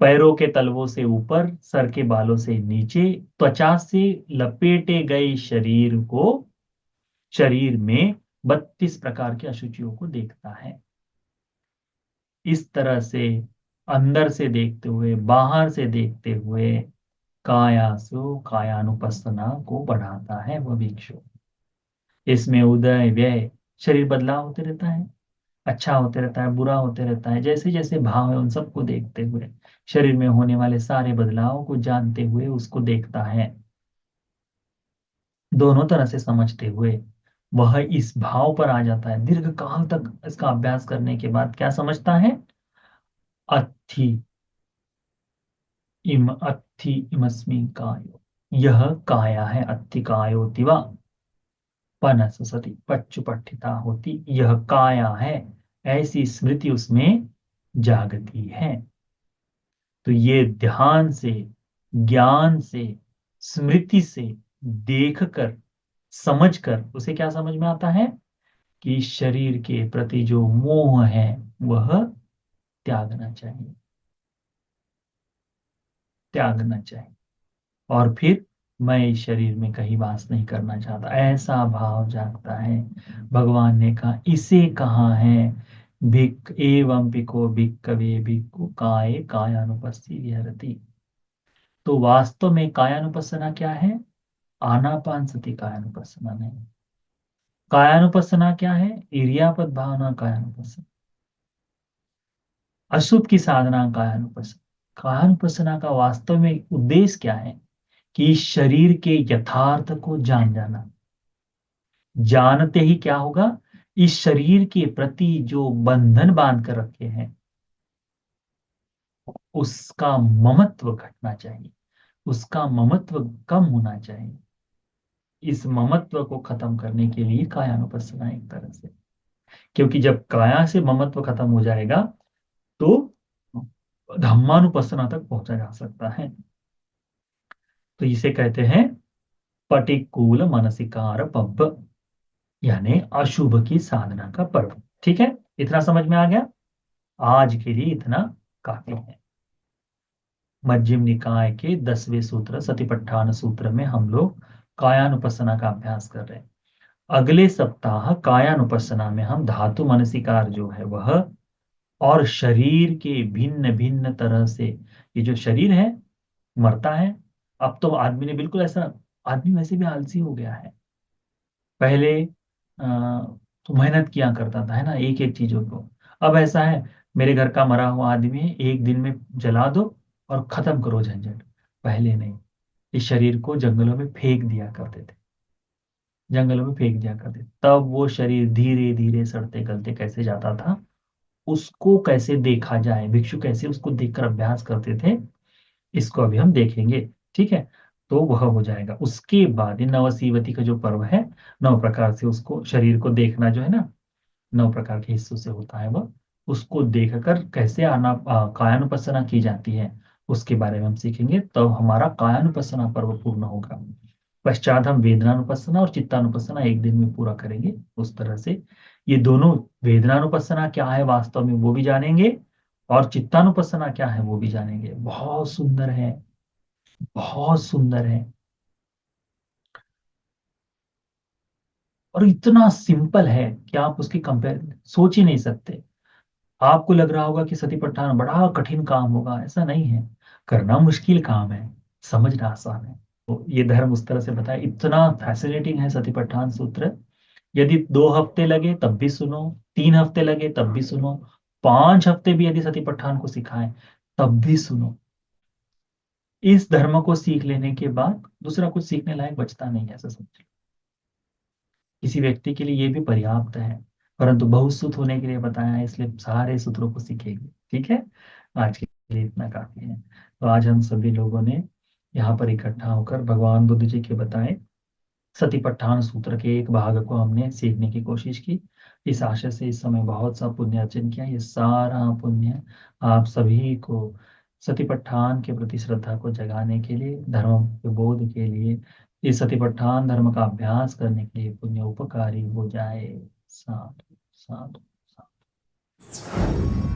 पैरों के तलवों से ऊपर, सर के बालों से नीचे, त्वचा से लपेटे गए शरीर को, शरीर में 32 प्रकार की अशुचियों को देखता है। इस तरह से अंदर से देखते हुए, बाहर से देखते हुए, कायासु कायानुपස්සना को बढ़ाता है वह भिक्षु। इसमें उदय व्यय, शरीर बदलाव होते रहता है, अच्छा होते रहता है, बुरा होते रहता है, जैसे जैसे भाव है उन सबको देखते हुए, शरीर में होने वाले सारे बदलावों को जानते हुए उसको देखता है। दोनों तरह से समझते हुए वह इस भाव पर आ जाता है। दीर्घ काल तक इसका अभ्यास करने के बाद क्या समझता है? अत्थि अत्थि इमस्मिन् कायो, यह काया है, अत्थि कायो दिवा, पनस सती पच्चुपट्ठिता होती, यह काया है, ऐसी स्मृति उसमें जागती है। तो ये ध्यान से, ज्ञान से, स्मृति से देखकर, समझकर उसे क्या समझ में आता है? कि शरीर के प्रति जो मोह है वह त्यागना चाहिए, त्यागना चाहिए। और फिर मैं इस शरीर में कहीं वास नहीं करना चाहता, ऐसा भाव जागता है। भगवान ने कहा इसे कहा है भिक एवं भिको भिक्कवे भिक्खु काय कायानुपस्थिति विहरति। तो वास्तव में कायानुपස්සना क्या है? आनापान सति कायानुपස්සना नहीं। कायानुपස්සना क्या है? इरियापद भावना कायानुपස්සना। अशुभ की साधना कायानुपස්සना। कायानुपස්සना का वास्तव में उद्देश्य क्या है? कि शरीर के यथार्थ को जान जाना। जानते ही क्या होगा? इस शरीर के प्रति जो बंधन बांध कर रखे हैं उसका ममत्व घटना चाहिए, उसका ममत्व कम होना चाहिए। इस ममत्व को खत्म करने के लिए कायानुपස්සना एक तरह से, क्योंकि जब काया से ममत्व खत्म हो जाएगा तो धम्मानुपස්සना तक पहुंचा जा सकता है। तो इसे कहते हैं पटिकूल मानसिकार पब, यानी अशुभ की साधना का पर्व। ठीक है, इतना समझ में आ गया? आज के लिए इतना काफी है। मध्यम निकाय के 10वें सूत्र सतिपट्ठान सूत्र में हम लोग कायानुपස්සना का अभ्यास कर रहे हैं। अगले सप्ताह कायानुपස්සना में हम धातु मनसिकार जो है वह, और शरीर के भिन्न भिन्न तरह से, ये जो शरीर है मरता है। अब तो आदमी ने बिल्कुल ऐसा, आदमी वैसे भी आलसी हो गया है। पहले तो मेहनत किया करता था, है ना, एक एक चीजों को। अब ऐसा है, मेरे घर का मरा हुआ आदमी है, एक दिन में जला दो और खत्म करो झंझट। पहले नहीं, इस शरीर को जंगलों में फेंक दिया करते थे, जंगलों में फेंक दिया करते, तब वो शरीर धीरे धीरे सड़ते गलते कैसे जाता था, उसको कैसे देखा जाए, भिक्षु कैसे उसको देखकर अभ्यास करते थे, इसको अभी हम देखेंगे। ठीक है, तो वह हो जाएगा। उसके बाद ये नवसीवती का जो पर्व है, 9 प्रकार से उसको शरीर को देखना जो है ना, 9 प्रकार के हिस्सों से होता है वह, उसको देखकर कैसे कायानुपස්සना की जाती है उसके बारे में हम सीखेंगे। तब हमारा कायानुपස්සना पर्व पूर्ण होगा। पश्चात हम वेदनानुपස්සना और चित्तानुपස්සना एक दिन में पूरा करेंगे उस तरह से। ये दोनों, वेदनानुपස්සना क्या है वास्तव में वो भी जानेंगे, और चित्तानुपස්සना क्या है वो भी जानेंगे। बहुत सुंदर है, बहुत सुंदर है, और इतना सिंपल है कि आप उसकी कंपेयर सोच ही नहीं सकते। आपको लग रहा होगा कि सतीपट्ठान बड़ा कठिन काम होगा, ऐसा नहीं है। करना मुश्किल काम है, समझना आसान है। तो ये धर्म उस तरह से बताया, इतना फैसिनेटिंग है सतीपट्ठान सूत्र। यदि 2 हफ्ते लगे तब भी सुनो, 3 हफ्ते लगे तब भी सुनो, 5 हफ्ते भी यदि सतीपट्ठान को सिखाएं तब भी सुनो। इस धर्म को सीख लेने के बाद दूसरा कुछ सीखने लायक बचता नहीं है, ऐसा समझ लो। किसी व्यक्ति के लिए ये भी पर्याप्त है, परंतु बहुसुत होने के लिए बताया है, इसलिए सारे सूत्रों को सीखेंगे। ठीक है, आज के लिए इतना काफी है। तो आज हम सभी लोगों ने यहाँ पर इकट्ठा होकर भगवान बुद्ध जी के बताए सतिपट्ठान सूत्र के एक भाग को हमने सीखने की कोशिश की। इस आशय से इस समय बहुत सा पुण्य अर्जन किया। ये सारा पुण्य आप सभी को सतिपट्ठान के प्रति श्रद्धा को जगाने के लिए, धर्म के बोध के लिए, इस सतिपट्ठान धर्म का अभ्यास करने के लिए पुण्य उपकारी हो जाए। साधु साधु साधु।